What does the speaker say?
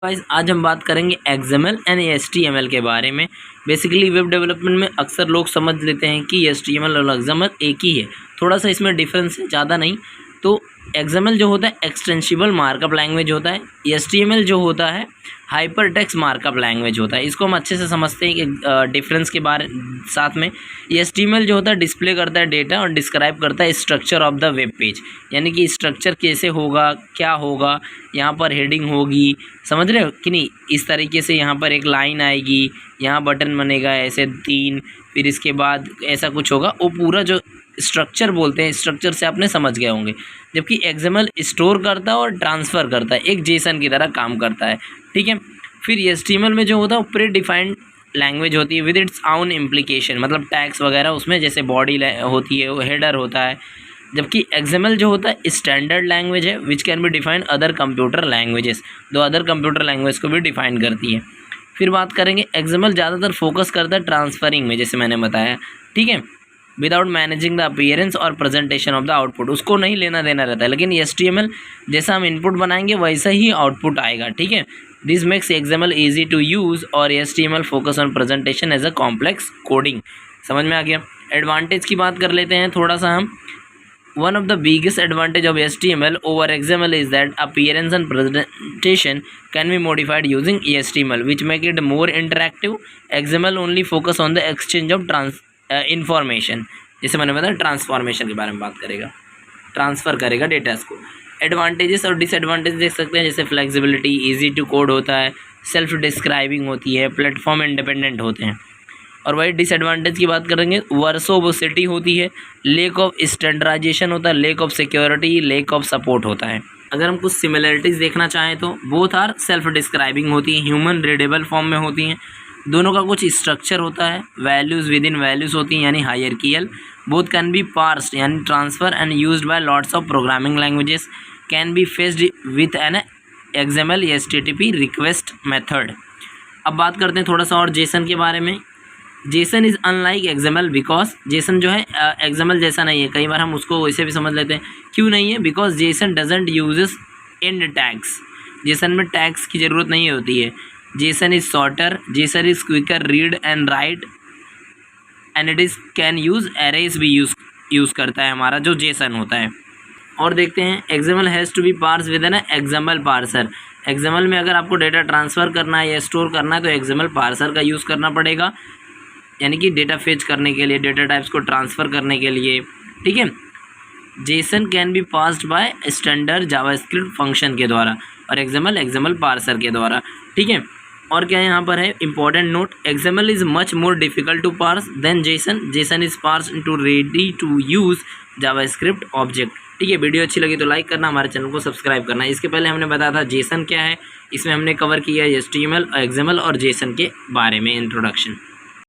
Guys आज हम बात करेंगे XML एंड HTML के बारे में। बेसिकली वेब डेवलपमेंट में अक्सर लोग समझ लेते हैं कि HTML और XML एक ही है, थोड़ा सा इसमें डिफरेंस है, ज़्यादा नहीं। तो XML जो होता है एक्सटेंसिबल मार्कअप लैंग्वेज होता है, HTML जो होता है हाइपर टेक्स्ट मार्कअप लैंग्वेज होता है। इसको हम अच्छे से समझते हैं कि डिफरेंस के बारे साथ में HTML जो होता है डिस्प्ले करता है डेटा और डिस्क्राइब करता है structure of the web page, यानी कि स्ट्रक्चर कैसे होगा, क्या होगा, यहाँ पर हेडिंग होगी, समझ रहे हो कि नहीं। इस तरीके से यहाँ पर एक लाइन आएगी, यहाँ बटन बनेगा ऐसे 3, फिर इसके बाद ऐसा कुछ होगा। वो पूरा जो स्ट्रक्चर बोलते हैं, स्ट्रक्चर से आपने समझ गए होंगे। जबकि XML स्टोर करता है और ट्रांसफ़र करता है, एक जेसन की तरह काम करता है, ठीक है। फिर HTML में जो होता है वो प्री डिफाइंड लैंग्वेज होती है विद इट्स आउन इम्प्लीकेशन, मतलब टैग्स वगैरह उसमें, जैसे बॉडी होती है, वो हेडर होता है। जबकि XML जो होता है स्टैंडर्ड लैंग्वेज है which can be define other computer languages, दो अदर कंप्यूटर लैंग्वेज को भी डिफाइन करती है। फिर बात करेंगे XML ज़्यादातर फोकस करता है ट्रांसफरिंग में, जैसे मैंने बताया, ठीक है, विदाउट मैनेजिंग द अपीयरेंस और प्रेजेंटेशन ऑफ द आउटपुट, उसको नहीं लेना देना रहता है। लेकिन HTML जैसा हम इनपुट बनाएंगे वैसा ही आउटपुट आएगा, ठीक है। This makes XML easy to use और HTML focus on presentation as a complex coding. समझ में आ गया। एडवांटेज की बात कर लेते हैं थोड़ा सा हम। One of the biggest advantage of HTML over XML is that appearance and presentation can be modified using HTML, which make it more interactive. XML only focus on the exchange of information, जैसे मैंने बताया transformation के बारे में बात करेगा, transfer करेगा datas को। एडवांटेजेस और डिसएडवांटेज देख सकते हैं, जैसे फ्लेक्सिबिलिटी, इजी टू कोड होता है, सेल्फ डिस्क्राइबिंग होती है, प्लेटफॉर्म इंडिपेंडेंट होते हैं। और वही डिसएडवांटेज की बात करेंगे, वर्सोबोसिटी होती है, लेक ऑफ स्टैंडर्डाइजेशन होता है, lake of security, lake of support होता है। अगर हम कुछ सिमिलरिटीज़ देखना चाहें तो बोथ आर सेल्फ डिस्क्राइबिंग होती हैं, ह्यूमन रीडेबल फॉर्म में होती हैं, दोनों का कुछ स्ट्रक्चर होता है, वैल्यूज़ विद इन वैल्यूज़ होती हैं यानी हायरार्कियल। बोथ कैन बी पार्स्ड यानी transfer and used by lots of programming languages, can be faced with an XML HTTP request method. अब बात करते हैं थोड़ा सा और जेसन के बारे में। Jason is unlike XML because Jason जो है XML जैसा नहीं है। कई बार हम उसको वैसे भी समझ लेते हैं, क्यों नहीं है, because JSON doesn't uses end tags, JSON में टैग्स की ज़रूरत नहीं होती है। JSON is shorter, JSON is quicker read and write and it is can use arrays भी यूज़ करता है हमारा जो जेसन होता है। और देखते हैं XML has to be parse with an XML parser. XML में अगर आपको डेटा ट्रांसफ़र करना है या स्टोर करना है तो XML पार्सर का यूज़ करना पड़ेगा, यानी कि डेटा फेच करने के लिए, डेटा टाइप्स को ट्रांसफ़र करने के लिए, ठीक है। Jason can be passed by standard JavaScript function के द्वारा और XML पार्सर के द्वारा, ठीक है। और क्या यहाँ पर है important note, XML is much more difficult to parse than JSON. JSON is parse to ready to use JavaScript object, ठीक है। वीडियो अच्छी लगी तो लाइक करना, हमारे चैनल को सब्सक्राइब करना। इसके पहले हमने बताया था जेसन क्या है, इसमें हमने कवर किया है HTML, XML और जेसन के बारे में इंट्रोडक्शन।